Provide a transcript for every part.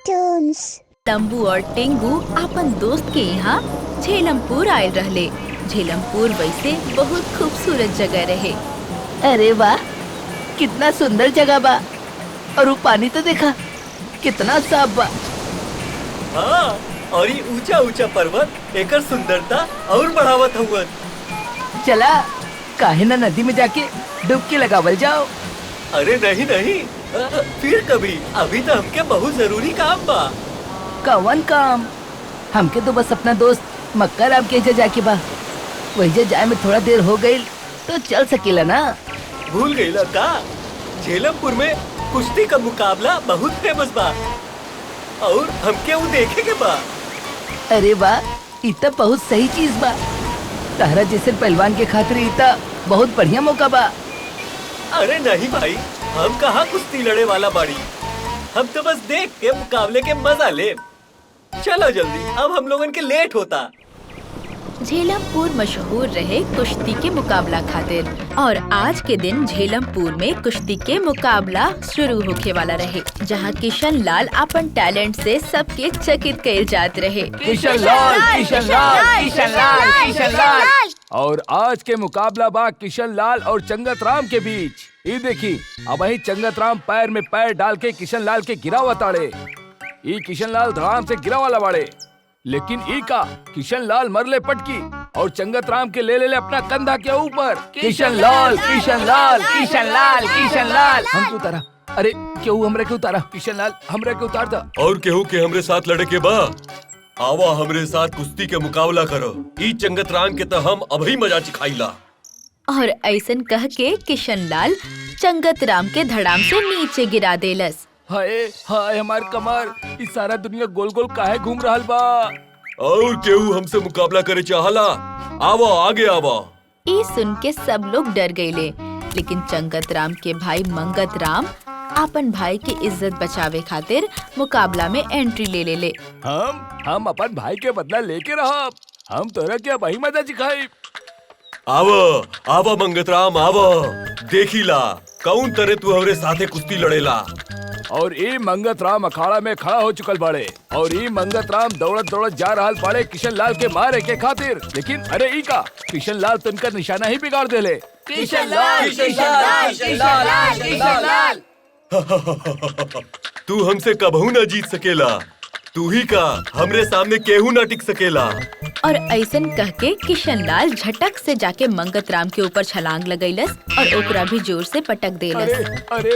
Cartoons. लंबू और टिंगू अपन दोस्त के यहाँ झेलमपुर आयल रहले। झेलमपुर वैसे बहुत खूबसूरत जगह रहे। अरे वाह, कितना सुंदर जगह बा। और वो पानी तो देखा कितना साफ बा। हाँ, और ये ऊंचा ऊंचा पर्वत एकर सुंदरता और बढ़ावत हुआ। चला काहे ना नदी में जाके डुबकी लगावल जाओ। अरे नहीं नहीं, फिर कभी, अभी तो हमके बहुत जरूरी काम बा। कौन काम? हमके तो बस अपना दोस्त मक्का राम के एजा जाके बा। वही जाए में थोड़ा देर हो गई तो चल सकेला ना। भूल गई का? झेलमपुर में कुश्ती का मुकाबला बहुत फेमस बा और हमके वो देखे के बा। अरे वाह, इतना बहुत सही चीज बा। तारा जैसे पहलवान के खातिर इतना बहुत बढ़िया मौका बा। अरे नहीं भाई, हम कहाँ कुश्ती लड़े वाला बाड़ी। हम तो बस देख के मुकाबले के मजा ले। चलो जल्दी, अब हम लोगन के लेट होता। झेलमपुर मशहूर रहे कुश्ती के मुकाबला खातिर और आज के दिन झेलमपुर में कुश्ती के मुकाबला शुरू होके वाला रहे, जहाँ किशन लाल अपन टैलेंट से सबके चकित कइल जात रहे। किशन लाल, किशन लाल, किशन लाल, किशन लाल। और आज के मुकाबला बा किशन लाल और चंगत राम के बीच। ये देखी, अब वही चंगत राम पैर में पैर डाल के किशन लाल के गिरावा ताड़े। ये किशन लाल धड़ाम से गिरा वाला बाड़े, लेकिन ई का किशन लाल मरले पटकी और चंगत राम के ले अपना कंधा के ऊपर। किशन लाल, किशन लाल, किशन लाल, किशन लाल। हम क्यों उतारा? अरे क्यों हमरे के उतारा? किशन लाल हमरे के उतार दा। और केहू के हमरे साथ लड़े के बा। आवा हमरे साथ कुश्ती के मुकाबला करो। ई चंगत राम के तो हम अभी मजा चिखाइला। और ऐसन कह के किशन लाल चंगत राम के धड़ाम से नीचे गिरा देलस। हाय हाय हमार कमर, इस सारा दुनिया गोल गोल काहे घूम रहल बा। और केहू हमसे मुकाबला करे चाहला? आवा आगे आवा। ये सुन के सब लोग डर गईले, लेकिन चंगत राम के भाई मंगत राम अपन भाई की इज्जत बचावे खातिर मुकाबला में एंट्री ले ले। हम अपन भाई के बदला लेके रहब। हम तोरा क्या वही मजा सिखाई। आवा आवा मंगत राम आवा। देखिला कौन तरह तू हमरे साथे कुश्ती लड़ेला। और ये मंगत राम अखाड़ा में खड़ा हो चुकल बाड़े और ये मंगत राम दौड़त दौड़त जा रहल बाड़े किशन लाल के मारे के खातिर। लेकिन अरे ई का किशन लाल तो इनका निशाना ही बिगाड़ देले। किशन लाल, किशन लाल, किशन लाल, किशन लाल। तू हमसे कबहू न जीत सकेला। तू ही का हमरे सामने केहू न टिक सकेला। और ऐसन कह के किशन लाल झटक से जाके मंगत राम के ऊपर छलांग लगैलस और ओकरा भी जोर से पटक देलस। अरे अरे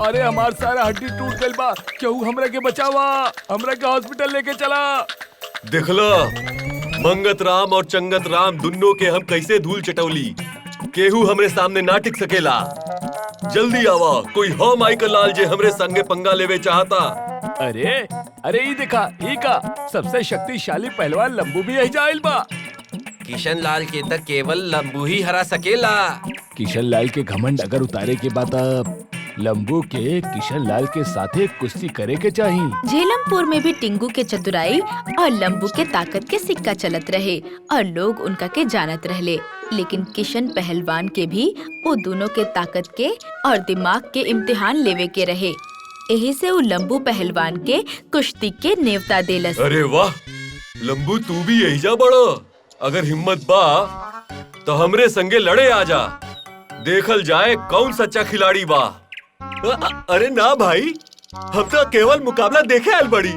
अरे हमार सारा हड्डी टूट गइल बा। केहू हमरा के बचावा, हमरा के हॉस्पिटल लेके चला। देखला मंगत राम और चंगत राम दोनों के हम कैसे धूल चटौली। केहू हमरे सामने ना टिक सकेला। जल्दी आवा, कोई हो माइकल लाल जे हमरे संगे पंगा लेवे चाहता। अरे अरे ई देखा, ई का सबसे शक्तिशाली पहलवान लंबू भी यही जाइल बा। किशन लाल के तक केवल लंबू ही हरा सकेला। किशन लाल के घमंड अगर उतारे के बाद अब लंबू के किशन लाल के साथे कुश्ती करे के चाहिए। झेलमपुर में भी टिंगू के चतुराई और लंबू के ताकत के सिक्का चलत रहे और लोग उनका के जानत रहले। लेकिन किशन पहलवान के भी वो दोनों के ताकत के और दिमाग के इम्तिहान लेवे के रहे। यही से वो लंबू पहलवान के कुश्ती के नेवता देलस। अरे वाह लंबू, तू भी यही जा बड़ो। अगर हिम्मत बा तो हमरे संगे लड़े आजा। देखल जाए कौन सच्चा खिलाड़ी बा। अरे ना भाई, हम तो केवल मुकाबला देखे आयल बड़ी।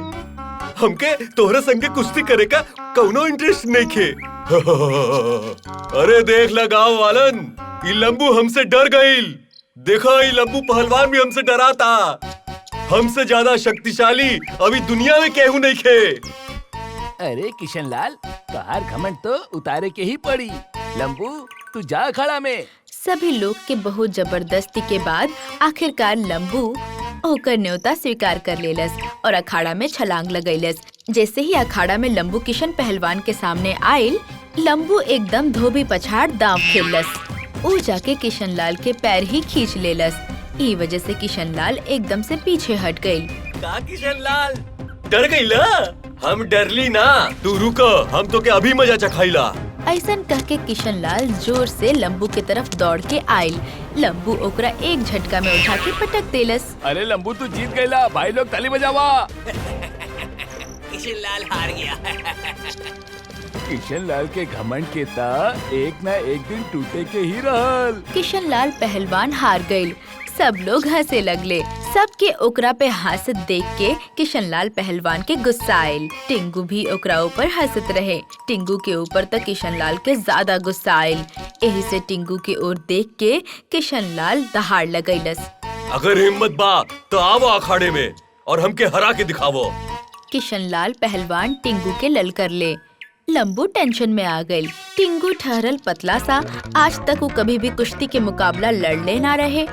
हमके तोहरे संगे कुश्ती करे का कौनो इंटरेस्ट नहीं खे। अरे देख ला गाँव वालन, ये लंबू हमसे डर गईल। देखो ये लंबू पहलवान भी हमसे डरा था। हमसे ज्यादा शक्तिशाली अभी दुनिया में केहू नहीं खे। अरे किशन लाल, तोहार घमंड तो उतारे के ही पड़ी। लंबू तू जा अखाड़ा में। सभी लोग के बहुत जबरदस्ती के बाद आखिरकार लंबू ओकर न्योता स्वीकार कर लेलस और अखाड़ा में छलांग लगैलस। जैसे ही अखाड़ा में लंबू किशन पहलवान के सामने आयल, लंबू एकदम धोबी पछाड़ दांव खेलस। ऊ जाके किशन लाल के पैर ही खींच लेलस। ई वजह से किशन लाल एकदम से पीछे हट गई। का किशन लाल डर गई ला? हम डरली ना, तू रुको, हम तो के अभी मजा चखाइला। ऐसन कह के किशन लाल जोर से लंबू के तरफ दौड़ के आयल। लंबू ओकरा एक झटका में उठा के पटक देलस। अरे लंबू तू जीत गईला, भाई लोग ताली बजावा। किशन लाल हार गया। किशन लाल के घमंड के ता एक न एक दिन टूटे के ही रहल। किशन लाल पहलवान हार गईल। सब लोग हंसे लगले। सबके ओकरा पे हंसत देख के किशन लाल पहलवान के गुस्सा आयल। टिंगू भी ओकरा ऊपर हंसत रहे। टिंगू के ऊपर तक किशन लाल के ज्यादा गुस्सा आयल। यही से टिंगू की ओर देख के किशन लाल दहाड़ लगैलस। अगर हिम्मत बा तो आवो अखाड़े में और हमके हरा के दिखावो। किशन लाल पहलवान टिंगू के ललकर ले। लंबू टेंशन में आ गई। टिंगू ठहरल पतला सा, आज तक वो कभी भी कुश्ती के मुकाबला लड़ले ना रहे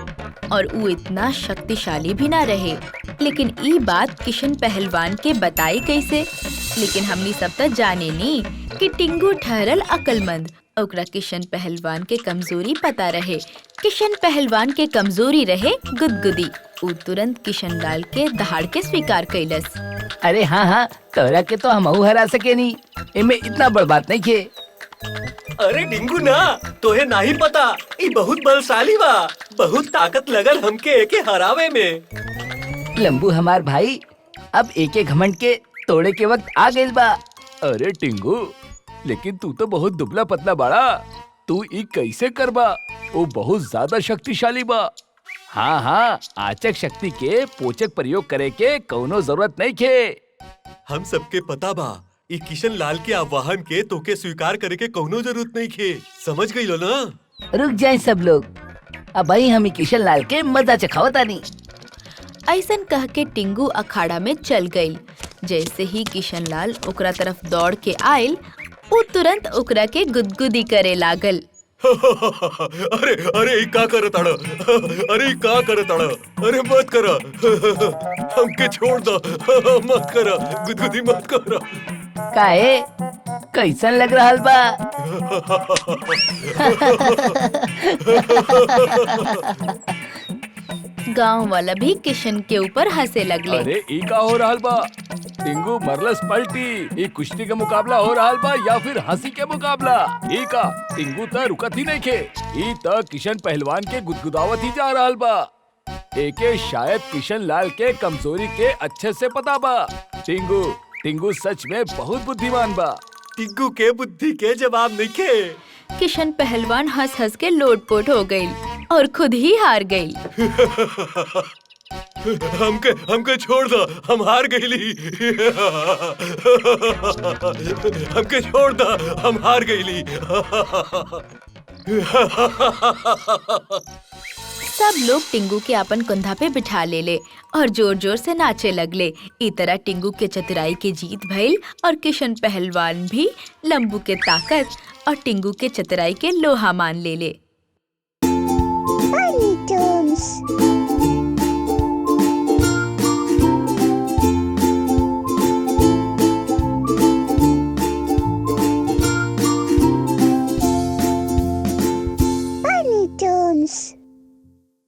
और वो इतना शक्तिशाली भी ना रहे। लेकिन ई बात किशन पहलवान के बताई कैसे? लेकिन हमनी सब तक जाने नी कि टिंगू ठहरल अकलमंद। ओकरा किशन पहलवान के कमजोरी पता रहे। किशन पहलवान के कमजोरी रहे गुदगुदी। वो तुरंत किशन लाल के दहाड़ के स्वीकार कैलस। अरे हाँ हाँ, तोरा के तो हमहू हरा सके नी, इमे इतना बड़ बात नहीं खे। अरे डिंगू ना, तोहे नहीं पता, ई बहुत बलशाली बा। बहुत ताकत लगल हमके एके हरावे में। लंबू हमार भाई अब एक घमंड के तोड़े के वक्त आ गइल बा। अरे टिंगू, लेकिन तू तो बहुत दुबला पतला बाड़ा। तू ई कैसे करबा? वो बहुत ज्यादा शक्तिशाली बा। हाँ हाँ, आचक शक्ति के पोचक प्रयोग करे के कौनो जरूरत नहीं खे। हम सबके पता बा ई किशन लाल के आह्वान के तोके स्वीकार करे के कौनो जरूरत नहीं खे। समझ गई लो ना? रुक जाए सब लोग, अब भाई हम किशन लाल के मजा चखावतानी। ऐसन कह के टिंगू अखाड़ा में चल गई। जैसे ही किशन लाल ओकरा तरफ दौड़ के आयल, वो तुरंत ओकरा के गुदगुदी करे लागल। अरे अरे ई का करत अड़? अरे ई का करत अड़? अरे मत कर, हमके छोड़ दो, मत कर, गुदगुदी मत कर। काहे, कैसन लग रहा बा? गांव वाला भी किशन के ऊपर हंसे लगले। अरे ई का हो रहल बा? टिंगू मरलस पलटी। ई कुश्ती का मुकाबला हो रहल बा या फिर हंसी के मुकाबला? ई का टिंगू त रुकत ही नहीं खे। ई त किशन पहलवान के गुदगुदावत ही जा रहल बा। एके शायद किशन लाल के कमजोरी के अच्छे से पता बा। टिंगू सच में बहुत बुद्धिमान बा। टिंगू के बुद्धि के जवाब नहीं खे। किशन पहलवान हंस हंस के लोटपोट हो गई और खुद ही हार गई। हमके छोड़ दो, हम हार गईली। हमके छोड़ दो, हम हार गईली। सब लोग टिंगू के अपन कंधा पे बिठा ले और जोर जोर से नाचे लगले। ई तरह टिंगू के चतुराई के जीत भइल और किशन पहलवान भी लंबू के ताकत और टिंगू के चतुराई के लोहा मान ले। Tiny Toons